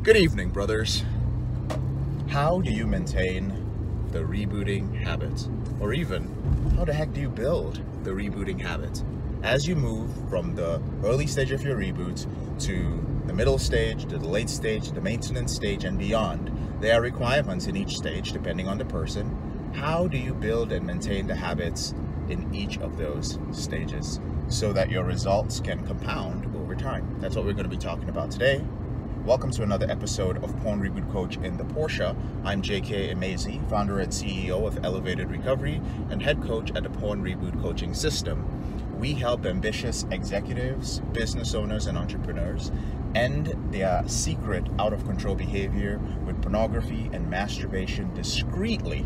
Good evening, brothers. How do you maintain the rebooting habit? Or even, how the heck do you build the rebooting habit? As you move from the early stage of your reboot to the middle stage, to the late stage, the maintenance stage, and beyond, there are requirements in each stage depending on the person. How do you build and maintain the habits in each of those stages so that your results can compound over time? That's what we're going to be talking about today. Welcome to another episode of Porn Reboot Coach in the Porsche. I'm JK Emezi, founder and CEO of Elevated Recovery and head coach at the Porn Reboot Coaching System. We help ambitious executives, business owners, and entrepreneurs end their secret out-of-control behavior with pornography and masturbation discreetly.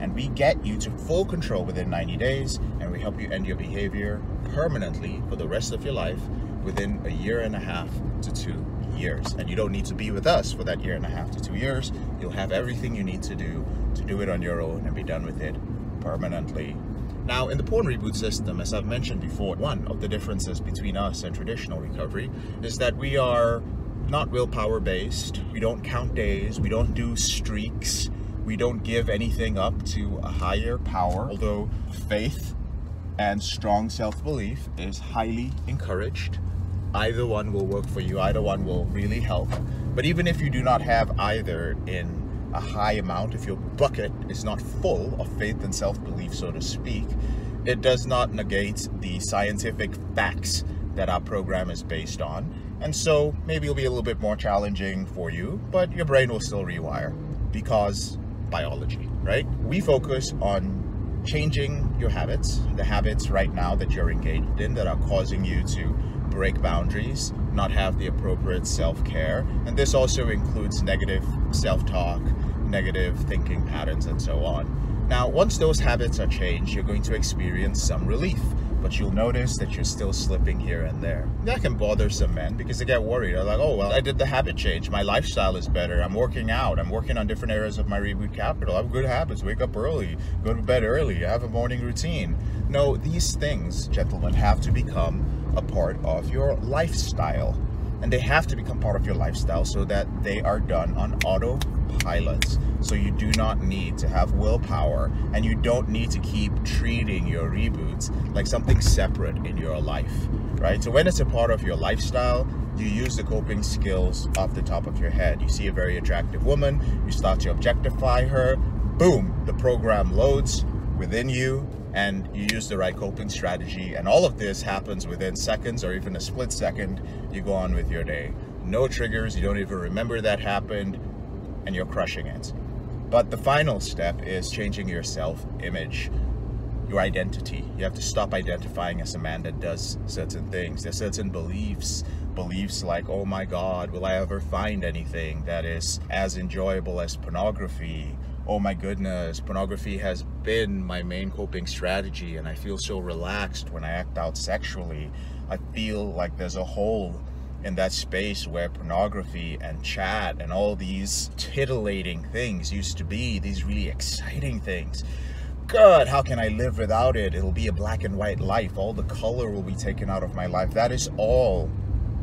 And we get you to full control within 90 days, and we help you end your behavior permanently for the rest of your life within a year and a half to 2 years. And you don't need to be with us for that year and a half to 2 years. You'll have everything you need to do it on your own and be done with it permanently. Now, in the Porn Reboot system, as I've mentioned before, one of the differences between us and traditional recovery is that we are not willpower based. We don't count days. We don't do streaks. We don't give anything up to a higher power, although faith and strong self-belief is highly encouraged. Either one will work for you. Either one will really help. But even if you do not have either in a high amount, if your bucket is not full of faith and self-belief, so to speak, it does not negate the scientific facts that our program is based on. And so maybe it'll be a little bit more challenging for you, but your brain will still rewire because biology, right? We focus on changing your habits, the habits right now that you're engaged in that are causing you to break boundaries, not have the appropriate self-care. And this also includes negative self-talk, negative thinking patterns, and so on. Now, once those habits are changed, you're going to experience some relief, but you'll notice that you're still slipping here and there. That can bother some men because they get worried. They're like, oh, well, I did the habit change. My lifestyle is better. I'm working out. I'm working on different areas of my reboot capital. I have good habits. Wake up early, go to bed early, I have a morning routine. No, these things, gentlemen, have to become a part of your lifestyle. And they have to become part of your lifestyle so that they are done on autopilot. So you do not need to have willpower, and you don't need to keep treating your reboots like something separate in your life, right? So when it's a part of your lifestyle, you use the coping skills off the top of your head. You see a very attractive woman, you start to objectify her, boom, the program loads within you, and you use the right coping strategy, and all of this happens within seconds or even a split second. You go on with your day. No triggers, you don't even remember that happened, and you're crushing it. But the final step is changing your self-image, your identity. You have to stop identifying as a man that does certain things. There's certain beliefs like, oh my God, will I ever find anything that is as enjoyable as pornography? Oh my goodness, pornography has been my main coping strategy, and I feel so relaxed when I act out sexually. I feel like there's a hole in that space where pornography and chat and all these titillating things used to be, these really exciting things. God, how can I live without it? It'll be a black and white life. All the color will be taken out of my life. That is all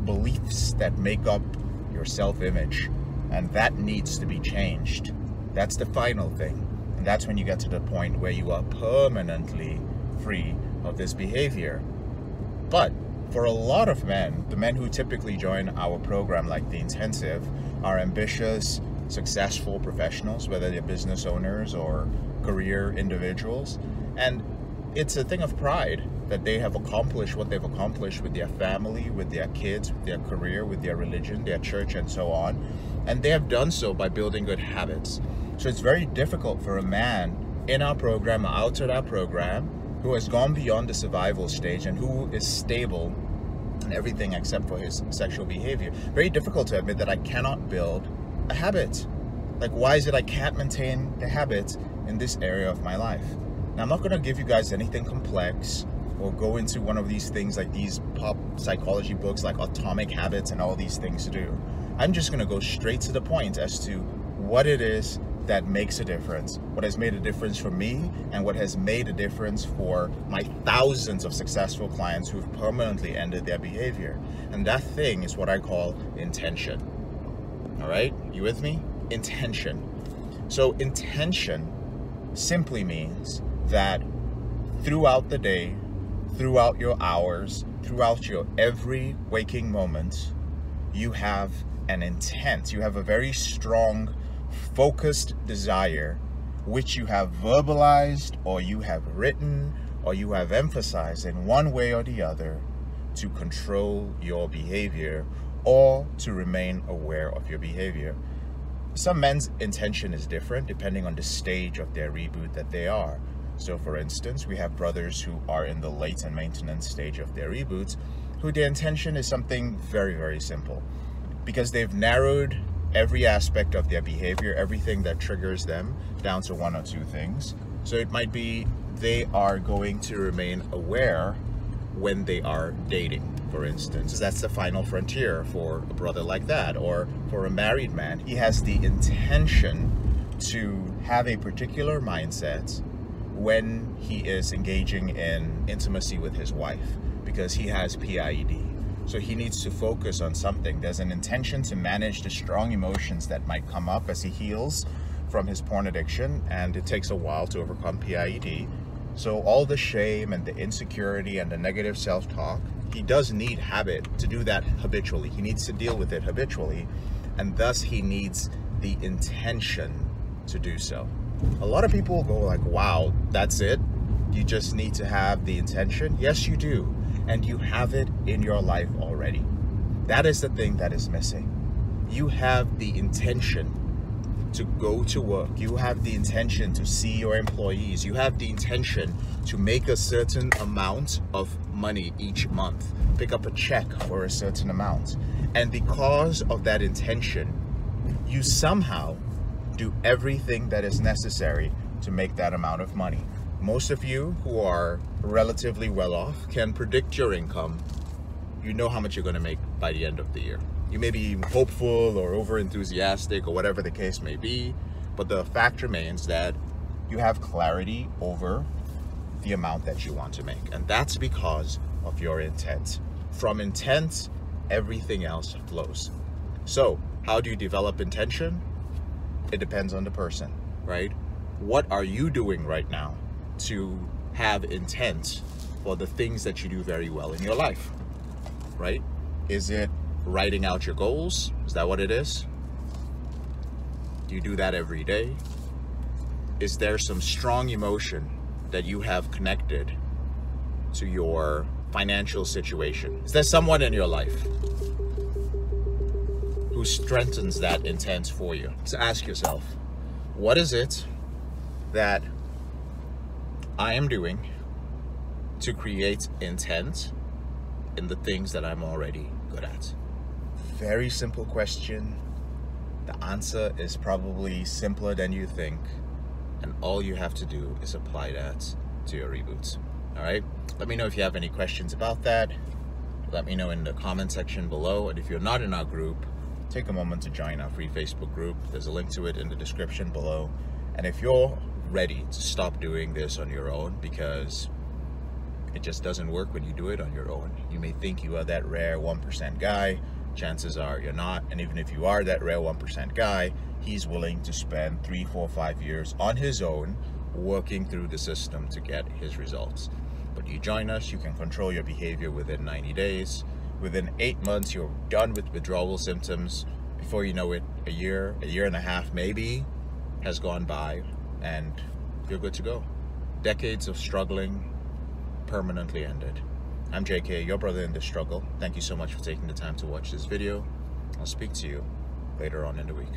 beliefs that make up your self-image, and that needs to be changed. That's the final thing. And that's when you get to the point where you are permanently free of this behavior. But for a lot of men, the men who typically join our program like the Intensive are ambitious, successful professionals, whether they're business owners or career individuals. And it's a thing of pride that they have accomplished what they've accomplished with their family, with their kids, with their career, with their religion, their church, and so on. And they have done so by building good habits. So it's very difficult for a man in our program, or outside our program, who has gone beyond the survival stage and who is stable in everything except for his sexual behavior. Very difficult to admit that I cannot build a habit. Like, why is it I can't maintain the habit in this area of my life? Now, I'm not going to give you guys anything complex or go into one of these things like these pop psychology books like Atomic Habits and all these things to do. I'm just going to go straight to the point as to what it is that makes a difference, what has made a difference for me, and what has made a difference for my thousands of successful clients who've permanently ended their behavior. And that thing is what I call intention. All right, you with me? Intention. So intention simply means that throughout the day, throughout your hours, throughout your every waking moment, you have an intent. You have a very strong, focused desire, which you have verbalized, or you have written, or you have emphasized in one way or the other to control your behavior or to remain aware of your behavior. Some men's intention is different depending on the stage of their reboot that they are. So for instance, we have brothers who are in the latent maintenance stage of their reboots, who their intention is something very, very simple, because they've narrowed every aspect of their behavior, everything that triggers them, down to one or two things. So it might be they are going to remain aware when they are dating, for instance. That's the final frontier for a brother like that. Or for a married man, he has the intention to have a particular mindset when he is engaging in intimacy with his wife, because he has PIED. So he needs to focus on something. There's an intention to manage the strong emotions that might come up as he heals from his porn addiction, and it takes a while to overcome PIED. So all the shame and the insecurity and the negative self-talk, he does need habit to do that habitually. He needs to deal with it habitually, and thus he needs the intention to do so. A lot of people go like, wow, that's it? You just need to have the intention? Yes, you do. And you have it in your life already. That is the thing that is missing. You have the intention to go to work. You have the intention to see your employees. You have the intention to make a certain amount of money each month. Pick up a check for a certain amount. And because of that intention, you somehow do everything that is necessary to make that amount of money. Most of you who are relatively well off can predict your income. You know how much you're going to make by the end of the year. You may be hopeful or over enthusiastic or whatever the case may be, but the fact remains that you have clarity over the amount that you want to make. And that's because of your intent. From intent, everything else flows. So how do you develop intention? It depends on the person, right? What are you doing right now to have intent for the things that you do very well in your life, right? Is it writing out your goals? Is that what it is? Do you do that every day? Is there some strong emotion that you have connected to your financial situation? Is there someone in your life who strengthens that intent for you? So ask yourself, what is it that I am doing to create intent in the things that I'm already good at? Very simple question. The answer is probably simpler than you think, and all you have to do is apply that to your reboots. All right, let me know if you have any questions about that. Let me know in the comment section below, and if you're not in our group, take a moment to join our free Facebook group. There's a link to it in the description below. And if you're ready to stop doing this on your own, because it just doesn't work when you do it on your own. You may think you are that rare 1% guy. Chances are you're not. And even if you are that rare 1% guy, he's willing to spend 3, 4, 5 years on his own working through the system to get his results. But you join us, you can control your behavior within 90 days. Within 8 months, you're done with withdrawal symptoms. Before you know it, a year and a half maybe has gone by, and you're good to go. Decades of struggling permanently ended. I'm JK, your brother in this struggle. Thank you so much for taking the time to watch this video. I'll speak to you later on in the week.